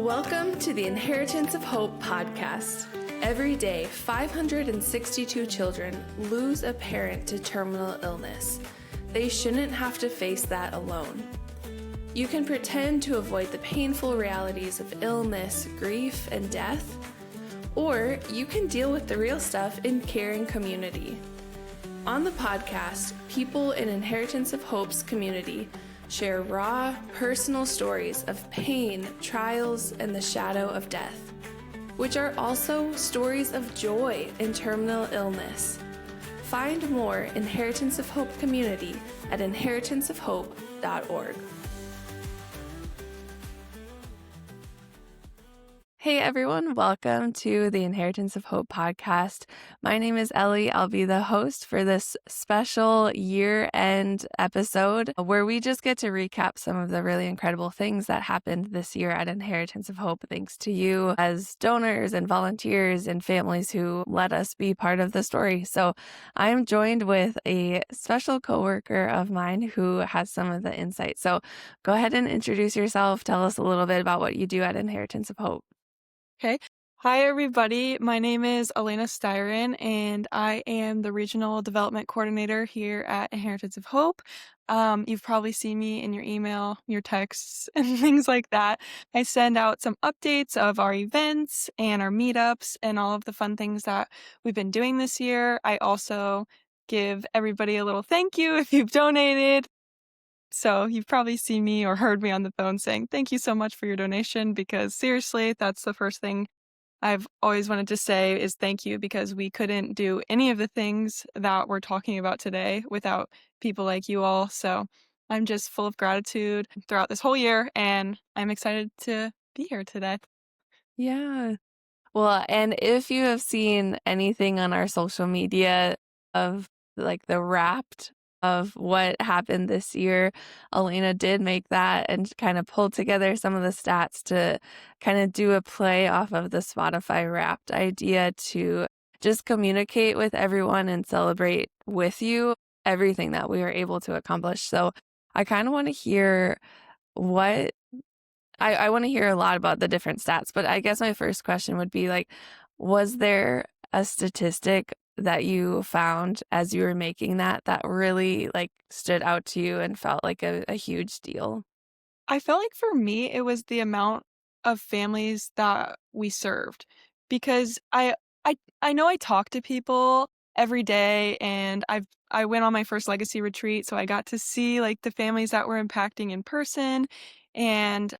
Welcome to the Inheritance of Hope podcast. Every day, 562 children lose a parent to terminal illness. They shouldn't have to face that alone. You can pretend to avoid the painful realities of illness, grief, and death, or you can deal with the real stuff in caring community. On the podcast, people in Inheritance of Hope's community share raw, personal stories of pain, trials, and the shadow of death, which are also stories of joy in terminal illness. Find more Inheritance of Hope community at inheritanceofhope.org. Hey everyone, welcome to the Inheritance of Hope podcast. My name is Ellie. I'll be the host for this special year-end episode where we just get to recap some of the really incredible things that happened this year at Inheritance of Hope, thanks to you as donors and volunteers and families who let us be part of the story. So I'm joined with a special coworker of mine who has some of the insight. So go ahead and introduce yourself. Tell us a little bit about what you do at Inheritance of Hope. Okay. Hi, everybody. My name is Elena Styron, and I am the Regional Development Coordinator here at Inheritance of Hope. You've probably seen me in your email, your texts, and things like that. I send out some updates of our events and our meetups and all of the fun things that we've been doing this year. I also give everybody a little thank you if you've donated. So you've probably seen me or heard me on the phone saying, thank you so much for your donation, because seriously, that's the first thing I've always wanted to say is thank you, because we couldn't do any of the things that we're talking about today without people like you all. So I'm just full of gratitude throughout this whole year, and I'm excited to be here today. Yeah. Well, and if you have seen anything on our social media of like the wrapped of what happened this year, Elena did make that and kind of pulled together some of the stats to kind of do a play off of the Spotify Wrapped idea to just communicate with everyone and celebrate with you everything that we were able to accomplish. So I kind of want to hear what I want to hear a lot about the different stats, but I guess my first question would be like, was there a statistic that you found as you were making that really like stood out to you and felt like a huge deal? I felt like for me, it was the amount of families that we served, because I know I talk to people every day, and I went on my first legacy retreat, so I got to see like the families that we're impacting in person, and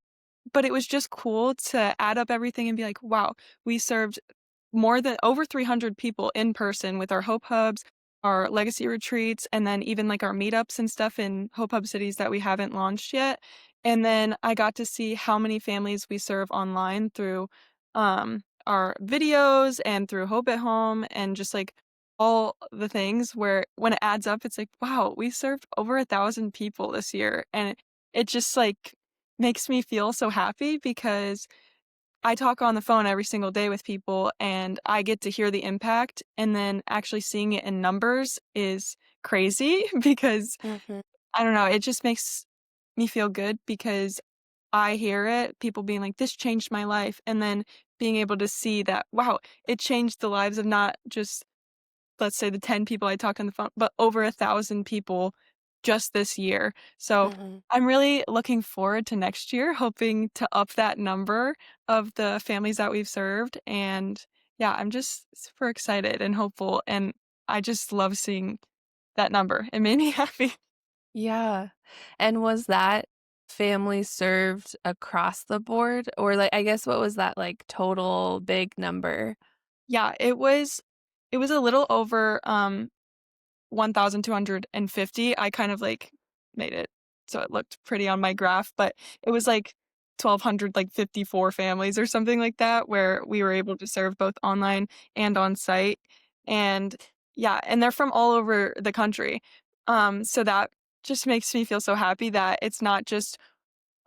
but it was just cool to add up everything and be like, wow, we served more than over 300 people in person with our Hope Hubs, our legacy retreats, and then even like our meetups and stuff in Hope Hub cities that we haven't launched yet. And then I got to see how many families we serve online through our videos and through Hope at Home and just like all the things, where when it adds up, it's like, wow, we served over 1,000 people this year. And it just like makes me feel so happy, because I talk on the phone every single day with people and I get to hear the impact, and then actually seeing it in numbers is crazy because Mm-hmm. I don't know, it just makes me feel good, because I hear it, people being like, this changed my life, and then being able to see that, wow, it changed the lives of not just, let's say, the 10 people I talk on the phone, but over 1,000 people just this year. So Mm-hmm. I'm really looking forward to next year, hoping to up that number of the families that we've served. And yeah, I'm just super excited and hopeful. And I just love seeing that number. It made me happy. Yeah. And was that family served across the board, or like I guess what was that like total big number? Yeah, it was a little over 1,250. I kind of like made it so it looked pretty on my graph, but it was like 1,200, like 54 families or something like that, where we were able to serve both online and on site. And yeah, and they're from all over the country. So that just makes me feel so happy that it's not just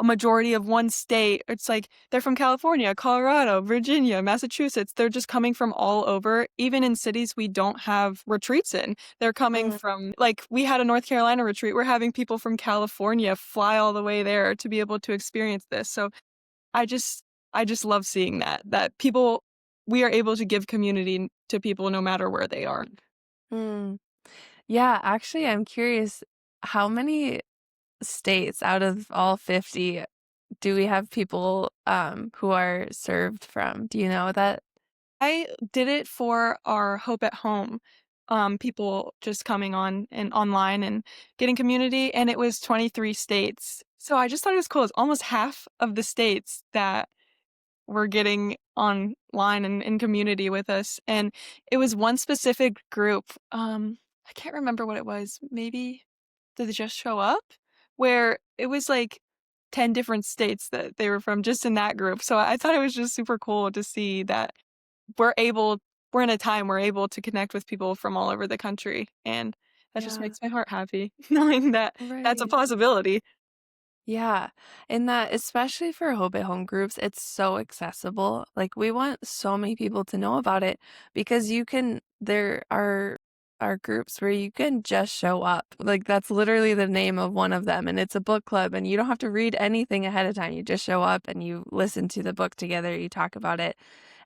a majority of one state. It's like they're from California, Colorado, Virginia, Massachusetts. They're just coming from all over, even in cities we don't have retreats in. They're coming from, like, we had a North Carolina retreat. We're having people from California fly all the way there to be able to experience this. So I just I just love seeing that people we are able to give community to people no matter where they are. Mm. Yeah, actually, I'm curious, how many states out of all 50 do we have people who are served from? Do you know that? I did it for our Hope at Home, people just coming on and online and getting community, and it was 23 states. So I just thought it was cool. It's almost half of the states that were getting online and in community with us. And it was one specific group. I can't remember what it was. Maybe did it just show up? Where it was like 10 different states that they were from just in that group. So I thought it was just super cool to see that we're able we're in a time we're able to connect with people from all over the country, and that just Yeah, makes my heart happy knowing that that's a right. possibility. Yeah, and that especially for Hope at Home groups, it's so accessible. Like we want so many people to know about it because there are groups where you can just show up. Like that's literally the name of one of them and it's a book club and you don't have to read anything ahead of time. You just show up and you listen to the book together, you talk about it,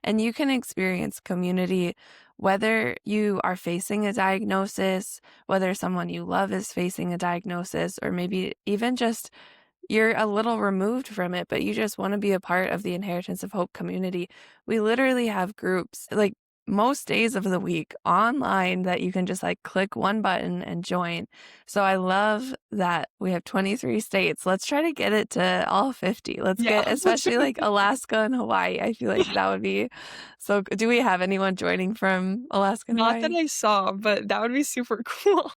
and you can experience community whether you are facing a diagnosis, whether someone you love is facing a diagnosis, or maybe even just you're a little removed from it, but you just want to be a part of the Inheritance of Hope community. We literally have groups like most days of the week online that you can just like click one button and join. So I love that we have 23 states. Let's try to get it to all 50. Let's Yeah. get especially like Alaska and Hawaii. I feel like that would be so do we have anyone joining from Alaska and Not that Hawaii? I saw, but that would be super cool.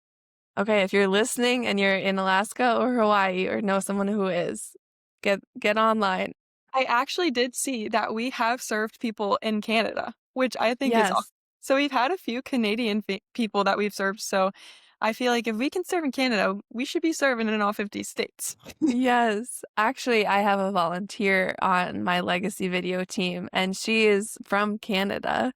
Okay, if you're listening and you're in Alaska or Hawaii or know someone who is, get online. I actually did see that we have served people in Canada, which I think is awesome. Yes. So we've had a few Canadian people that we've served, so I feel like if we can serve in Canada, we should be serving in all 50 states. Yes. Actually, I have a volunteer on my legacy video team, and she is from Canada.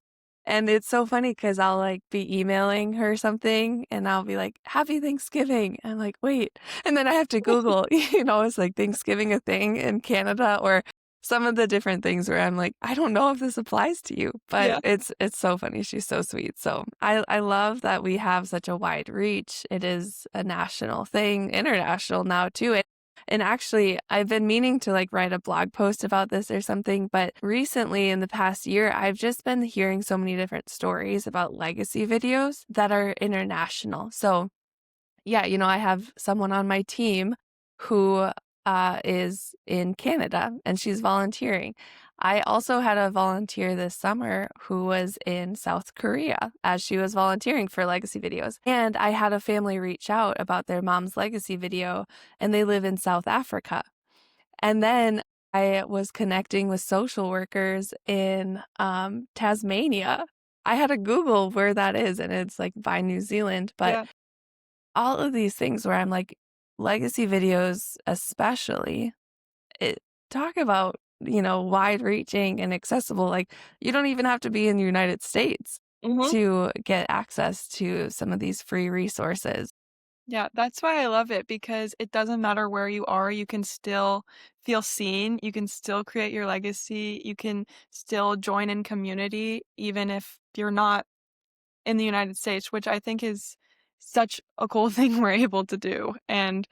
And it's so funny because I'll like be emailing her something and I'll be like, Happy Thanksgiving. I'm like, wait. And then I have to Google, it's like Thanksgiving a thing in Canada or some of the different things where I'm like, I don't know if this applies to you, but Yeah. it's so funny. She's so sweet. So I love that we have such a wide reach. It is a national thing, international now too. And actually, I've been meaning to like write a blog post about this or something, but recently in the past year, I've just been hearing so many different stories about legacy videos that are international. So yeah, I have someone on my team who is in Canada and she's volunteering. I also had a volunteer this summer who was in South Korea as she was volunteering for legacy videos. And I had a family reach out about their mom's legacy video, and they live in South Africa. And then I was connecting with social workers in Tasmania. I had to Google where that is, and it's like by New Zealand, but Yeah. all of these things where I'm like, legacy videos, especially, it talk about, wide reaching and accessible. Like, you don't even have to be in the United States Mhm. to get access to some of these free resources. Yeah, that's why I love it because it doesn't matter where you are, you can still feel seen, you can still create your legacy, you can still join in community, even if you're not in the United States, which I think is such a cool thing we're able to do. And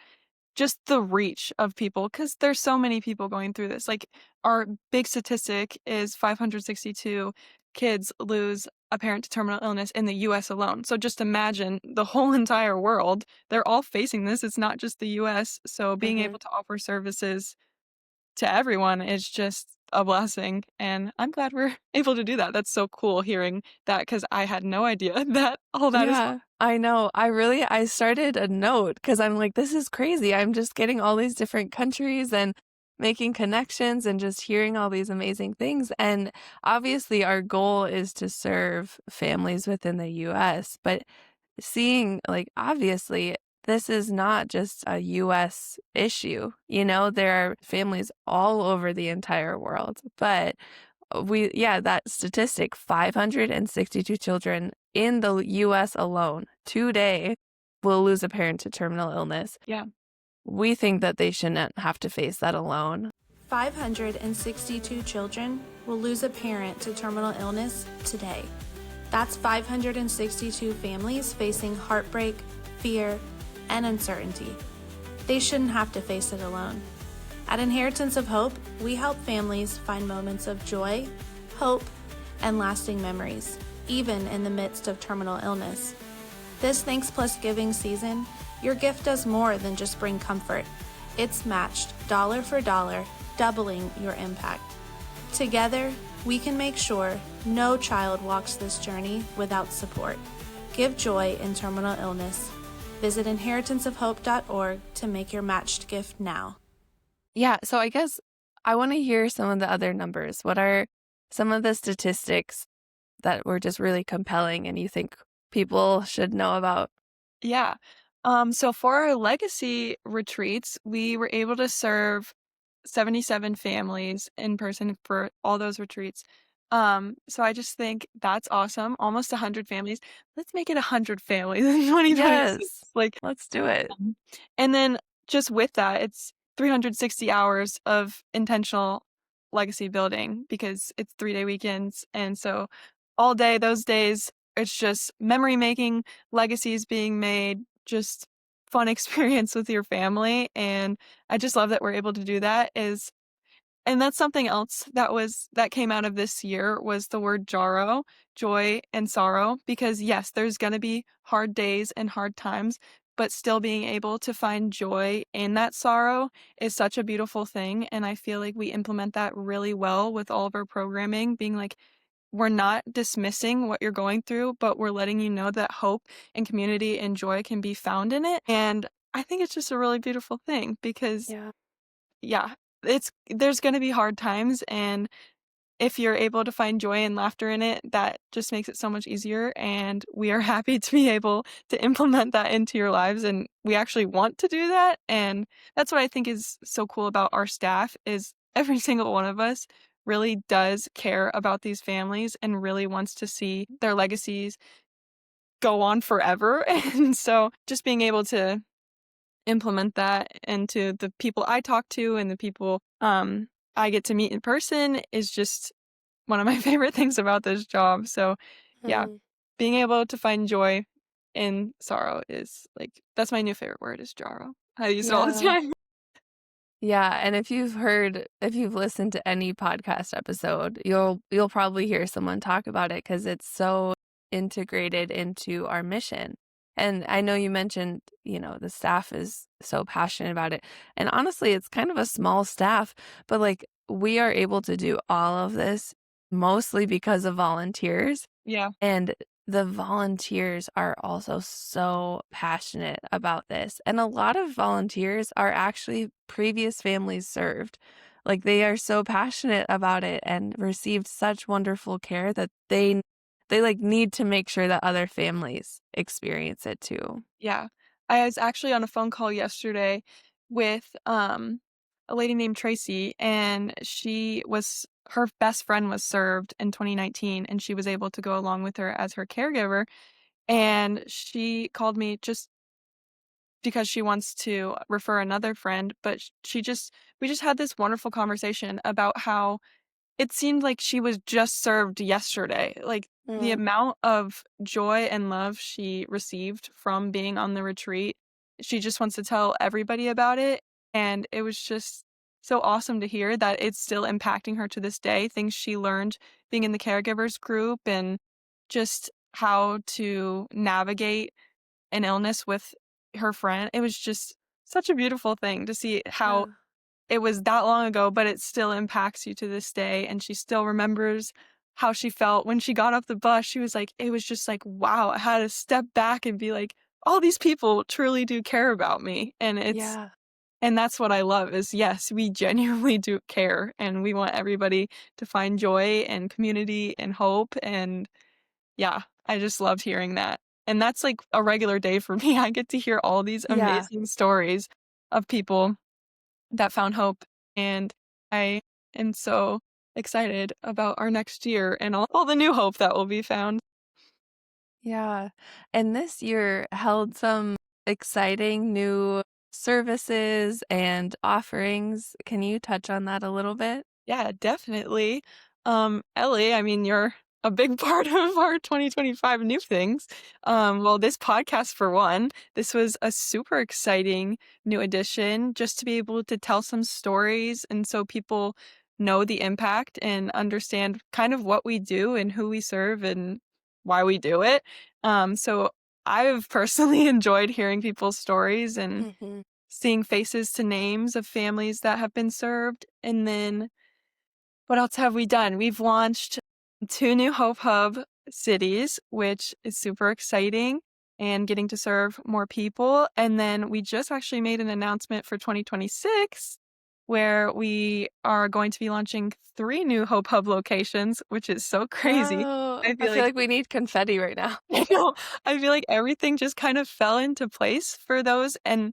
just the reach of people, because there's so many people going through this. Like, our big statistic is 562 kids lose a parent to terminal illness in the US alone. So just imagine the whole entire world, they're all facing this. It's not just the US. So being Hmm. able to offer services to everyone is just a blessing, and I'm glad we're able to do that. That's so cool hearing that because I had no idea that all that is. Yeah, I know. I started a note because I'm like, this is crazy. I'm just getting all these different countries and making connections and just hearing all these amazing things. And obviously, our goal is to serve families within the US, but seeing, like, obviously, this is not just a US issue. There are families all over the entire world, but that statistic, 562 children in the US alone today will lose a parent to terminal illness. Yeah. We think that they shouldn't have to face that alone. 562 children will lose a parent to terminal illness today. That's 562 families facing heartbreak, fear, and uncertainty. They shouldn't have to face it alone. At Inheritance of Hope, we help families find moments of joy, hope, and lasting memories, even in the midst of terminal illness. This Thanks Plus Giving season, your gift does more than just bring comfort. It's matched dollar for dollar, doubling your impact. Together, we can make sure no child walks this journey without support. Give joy in terminal illness. Visit inheritanceofhope.org to make your matched gift now. Yeah, so I guess I want to hear some of the other numbers. What are some of the statistics that were just really compelling and you think people should know about? Yeah. So for our legacy retreats, we were able to serve 77 families in person for all those retreats. So I just think that's awesome. Almost 100 families. Let's make it 100 families in 2026. Yes, Like, let's do it. and then just with that, it's 360 hours of intentional legacy building because it's 3-day weekends. And so all day, those days, it's just memory making, legacies being made, just fun experience with your family. And I just love that we're able to do that and that's something else that came out of this year was the word jaro, joy and sorrow, because yes, there's gonna be hard days and hard times, but still being able to find joy in that sorrow is such a beautiful thing. And I feel like we implement that really well with all of our programming, being like, we're not dismissing what you're going through, but we're letting you know that hope and community and joy can be found in it. And I think it's just a really beautiful thing because Yeah. yeah, there's gonna be hard times, and if you're able to find joy and laughter in it, that just makes it so much easier, and we are happy to be able to implement that into your lives, and we actually want to do that, and that's what I think is so cool about our staff is every single one of us really does care about these families and really wants to see their legacies go on forever, and so just being able to implement that into the people I talk to and the people I get to meet in person is just one of my favorite things about this job. So, yeah, Mm. being able to find joy in sorrow is like that's my new favorite word is jaro. I use it all the Yeah. time. Yeah, and if you've listened to any podcast episode, you'll probably hear someone talk about it because it's so integrated into our mission. And I know you mentioned, the staff is so passionate about it. And honestly, it's kind of a small staff, but like we are able to do all of this mostly because of volunteers. Yeah. And the volunteers are also so passionate about this. And a lot of volunteers are actually previous families served. Like they are so passionate about it and received such wonderful care that they like need to make sure that other families experience it too. Yeah. I was actually on a phone call yesterday with a lady named Tracy and her best friend was served in 2019 and she was able to go along with her as her caregiver and she called me just because she wants to refer another friend but we just had this wonderful conversation about how it seemed like she was just served yesterday. Like, the Mm. amount of joy and love she received from being on the retreat, she just wants to tell everybody about it, and it was just so awesome to hear that it's still impacting her to this day, things she learned being in the caregivers group and just how to navigate an illness with her friend. It was just such a beautiful thing to see how Yeah. it was that long ago, but it still impacts you to this day, and she still remembers how she felt when she got off the bus. She was like it was just like, "Wow, I had to step back and be like, all these people truly do care about me." Yeah. And that's what I love is, yes, we genuinely do care, and we want everybody to find joy and community and hope, and yeah, I just loved hearing that. And that's like a regular day for me. I get to hear all these Yeah. amazing stories of people that found hope, and I am so excited about our next year and all the new hope that will be found. Yeah. And this year held some exciting new services and offerings. Can you touch on that a little bit? Yeah, definitely. Ellie, I mean, you're a big part of our 2025 new things. Well, this podcast for one, this was a super exciting new addition just to be able to tell some stories and so people know the impact and understand kind of what we do and who we serve and why we do it. So I've personally enjoyed hearing people's stories and Mhm. seeing faces to names of families that have been served. And then what else have we done? We've launched 2 new Hope Hub cities, which is super exciting and getting to serve more people. And then we just actually made an announcement for 2026 where we are going to be launching 3 new Hope Hub locations, which is so crazy. Oh, I I feel feel like like we need confetti right now. I know, I feel like everything just kind of fell into place for those, and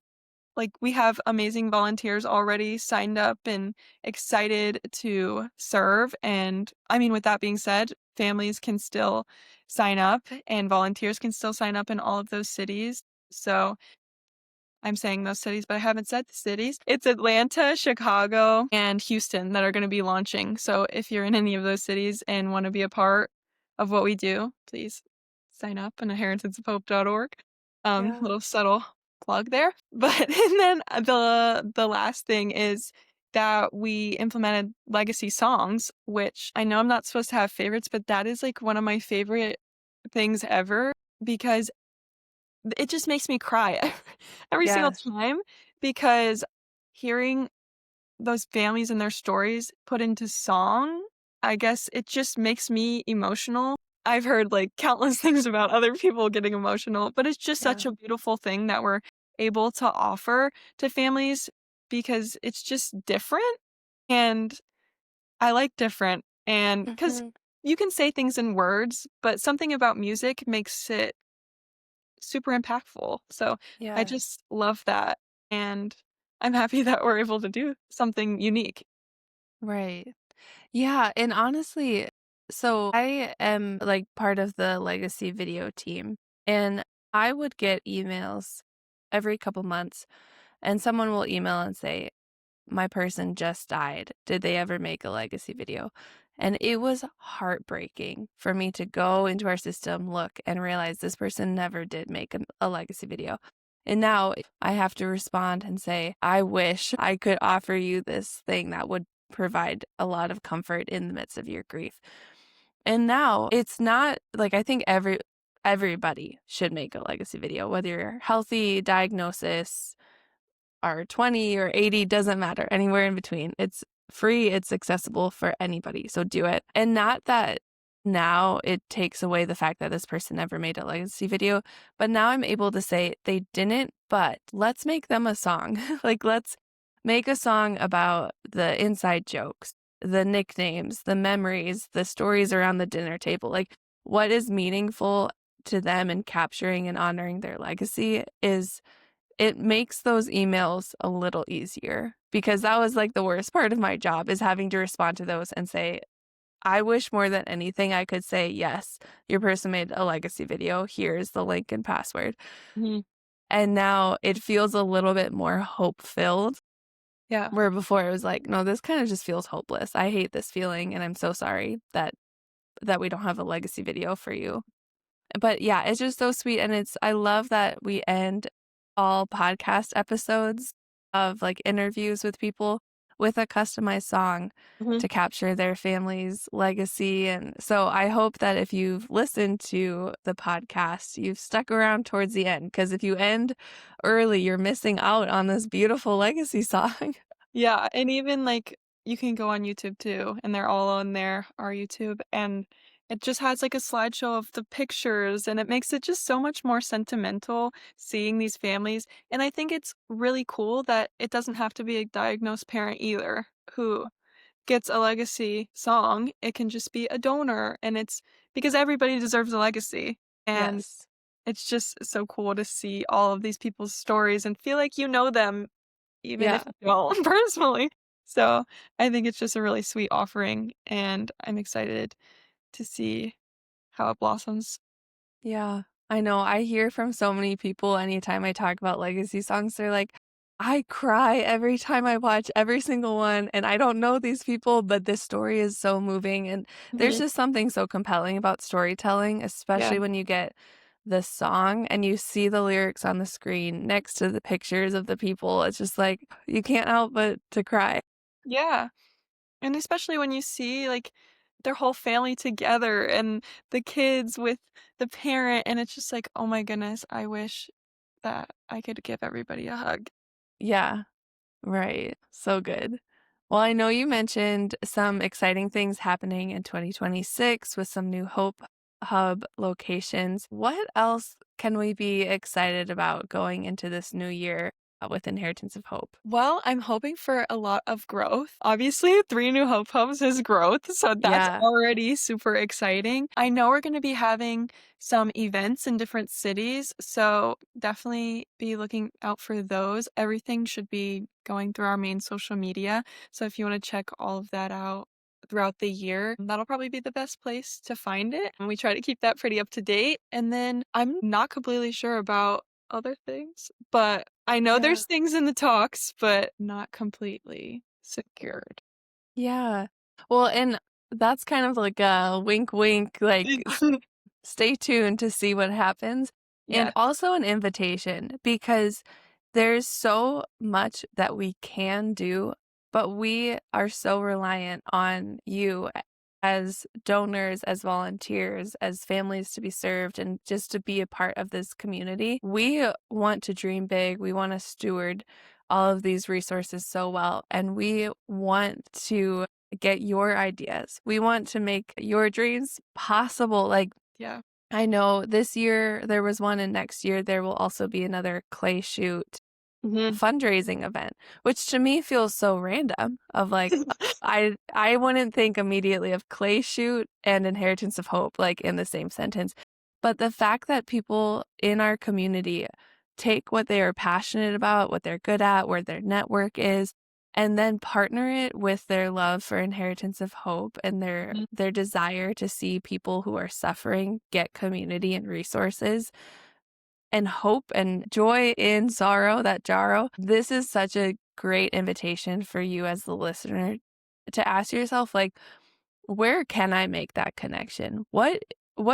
like, we have amazing volunteers already signed up and excited to serve, and, I mean, with that being said, families can still sign up and volunteers can still sign up in all of those cities, so I'm saying those cities, but I haven't said the cities. It's Atlanta, Chicago, and Houston that are gonna be launching, so if you're in any of those cities and wanna be a part of what we do, please sign up on inheritanceofhope.org. Yeah. Little subtle plug there. But and then the last thing is that we implemented legacy songs, which I know I'm not supposed to have favorites, but that is, like, one of my favorite things ever because it just makes me cry every single Yeah. time because hearing those families and their stories put into song, I guess it just makes me emotional. I've heard, like, countless things about other people getting emotional, but it's just such Yeah. a beautiful thing that we're able to offer to families because it's just different, and I like different, and because Mhm. you can say things in words, but something about music makes it super impactful. So I Yeah. just love that. And I'm happy that we're able to do something unique. Right. Yeah, and honestly, so I am like part of the legacy video team, and I would get emails every couple months, and someone will email and say, my person just died. Did they ever make a legacy video? And it was heartbreaking for me to go into our system, look, and realize this person never did make a legacy video. And now I have to respond and say, I wish I could offer you this thing that would provide a lot of comfort in the midst of your grief. And now it's not like I think everybody should make a legacy video, whether you're healthy, diagnosis, are 20 or 80, doesn't matter, anywhere in between. It's free, it's accessible for anybody. So do it. And not that now it takes away the fact that this person never made a legacy video, but now I'm able to say they didn't, but let's make them a song. Like, let's make a song about the inside jokes, the nicknames, the memories, the stories around the dinner table. Like, what is meaningful to them and capturing and honoring their legacy is it makes those emails a little easier because that was like the worst part of my job is having to respond to those and say, I wish more than anything I could say, yes, your person made a legacy video. Here's the link and password. Mhm. And now it feels a little bit more hope filled, Yeah. where before it was like, no, this kind of just feels hopeless. I hate this feeling and I'm so sorry that we don't have a legacy video for you. But yeah, it's just so sweet. And I love that we end all podcast episodes of like interviews with people with a customized song Mhm. to capture their family's legacy. And so I hope that if you've listened to the podcast, you've stuck around towards the end. Because if you end early, you're missing out on this beautiful legacy song. Yeah, and even, like, you can go on YouTube too, and they're all on there, our YouTube, and it just has, like, a slideshow of the pictures, and it makes it just so much more sentimental seeing these families, and I think it's really cool that it doesn't have to be a diagnosed parent either who gets a legacy song. It can just be a donor, and it's because everybody deserves a legacy, and Yes. it's just so cool to see all of these people's stories and feel like you know them even if Yeah. you don't personally. So, I think it's just a really sweet offering, and I'm excited to see how it blossoms. Yeah. I know. I hear from so many people anytime I talk about legacy songs, they're like, I cry every time I watch every single one, and I don't know these people, but this story is so moving, and there's Mhm. just something so compelling about storytelling, Yeah. especially when you get the song and you see the lyrics on the screen next to the pictures of the people. It's just like you can't help but to cry. Yeah. And especially when you see, like, their whole family together and the kids with the parent, and it's just like, "Oh my goodness, I wish that I could give everybody a hug." Yeah. Right. So good. Well, I know you mentioned some exciting things happening in 2026 with some new Hope Hub locations. What else can we be excited about going into this new year with Inheritance of Hope? Well, I'm hoping for a lot of growth. Obviously, 3 new Hope Hubs is growth, so that's Yeah. already super exciting. I know we're gonna be having some events in different cities, so definitely be looking out for those. Everything should be going through our main social media, so if you wanna check all of that out throughout the year, that'll probably be the best place to find it, and we try to keep that pretty up to date. And then I'm not completely sure about other things, but I know Yeah. there's things in the talks, but not completely secured. Yeah. Well, and that's kind of like a wink, wink, like stay tuned to see what happens. And Yes. also an invitation because there's so much that we can do, but we are so reliant on you as donors, as volunteers, as families to be served, and just to be a part of this community. We want to dream big. We want to steward all of these resources so well, and we want to get your ideas. We want to make your dreams possible. Like, Yeah. I know this year there was one, and next year there will also be another clay shoot Mhm. fundraising event, which to me feels so random of like I wouldn't think immediately of clay shoot and inheritance of hope like in the same sentence. But the fact that people in our community take what they are passionate about, what they're good at, where their network is, and then partner it with their love for inheritance of hope and Mhm. their desire to see people who are suffering get community and resources and hope and joy in sorrow, that Jaro. This is such a great invitation for you as the listener to ask yourself, like, where can I make that connection? What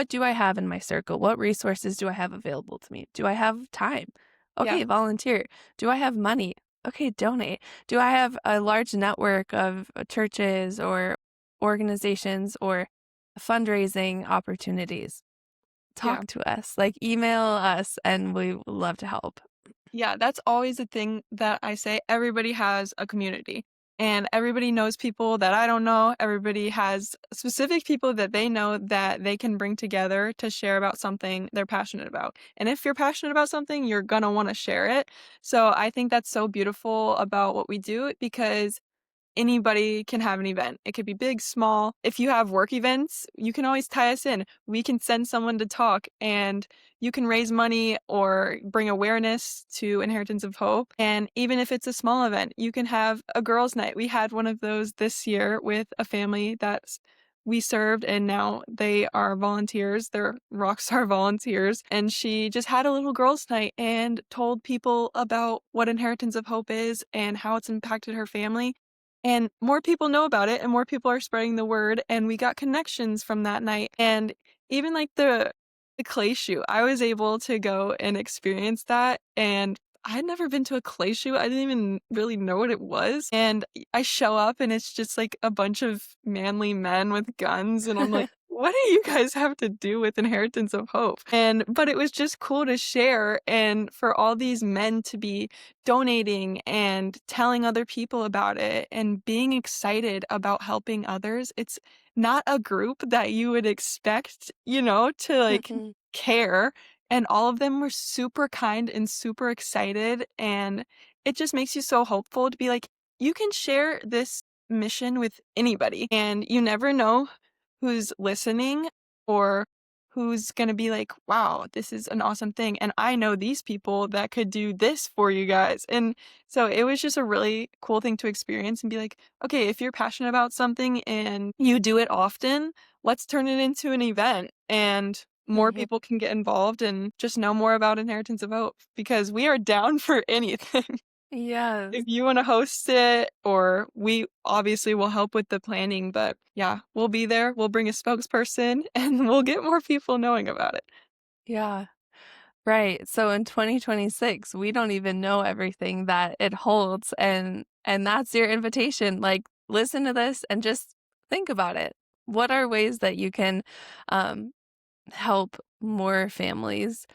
do I have in my circle? What resources do I have available to me? Do I have time? Yeah. Okay, volunteer. Do I have money? Okay, donate. Do I have a large network of churches or organizations or fundraising opportunities? Yeah. Talk to us, like, email us, and we would love to help. Yeah, that's always the thing that I say. Everybody has a community, and everybody knows people that I don't know. Everybody has specific people that they know that they can bring together to share about something they're passionate about. And if you're passionate about something, you're gonna wanna share it. So I think that's so beautiful about what we do because anybody can have an event. It could be big, small. If you have work events, you can always tie us in. We can send someone to talk and you can raise money or bring awareness to Inheritance of Hope. And even if it's a small event, you can have a girls' night. We had one of those this year with a family that's we served and now they are volunteers. They're rockstar volunteers. And she just had a little girls' night and told people about what Inheritance of Hope is and how it's impacted her family. And more people know about it and more people are spreading the word, and we got connections from that night. And even, like, the clay shoot, I was able to go and experience that, and I had never been to a clay shoot, I didn't even really know what it was, and I show up and it's just, like, a bunch of manly men with guns, and I'm like, "What do you guys have to do with Inheritance of Hope?" And but it was just cool to share and for all these men to be donating and telling other people about it and being excited about helping others. It's not a group that you would expect, to like Mhm, care. And all of them were super kind and super excited. And it just makes you so hopeful to be like, you can share this mission with anybody. And you never know who's listening or who's going to be like, wow, this is an awesome thing. And I know these people that could do this for you guys. And so it was just a really cool thing to experience and be like, okay, if you're passionate about something and you do it often, let's turn it into an event and more mhm. people can get involved and just know more about Inheritance of Hope because we are down for anything. Yes. if you want to host it, or we obviously will help with the planning, but yeah, we'll be there. We'll bring a spokesperson and we'll get more people knowing about it. Yeah. Right. So in 2026, we don't even know everything that it holds, and that's your invitation. Like, listen to this and just think about it. What are ways that you can um help more families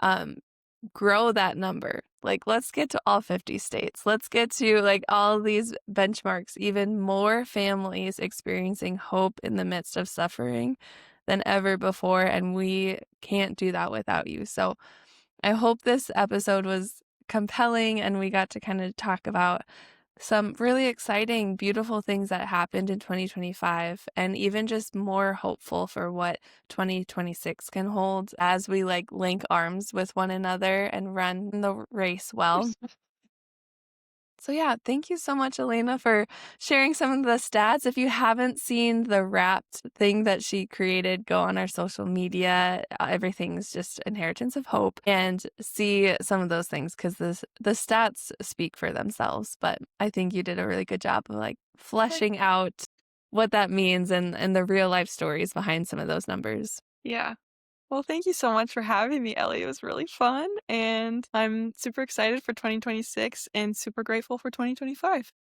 um grow that number? Like, let's get to all 50 states. Let's get to like all these benchmarks, even more families experiencing hope in the midst of suffering than ever before, and we can't do that without you. So I hope this episode was compelling and we got to kind of talk about some really exciting, beautiful things that happened in 2025 and even just more hopeful for what 2026 can hold as we like link arms with one another and run the race well. So yeah, thank you so much, Elena, for sharing some of the stats. If you haven't seen the wrapped thing that she created, go on our social media. Everything's just Inheritance of Hope, and see some of those things because the stats speak for themselves. But I think you did a really good job of like fleshing out what that means and the real life stories behind some of those numbers. Yeah. Well, thank you so much for having me, Ellie. It was really fun, and I'm super excited for 2026 and super grateful for 2025.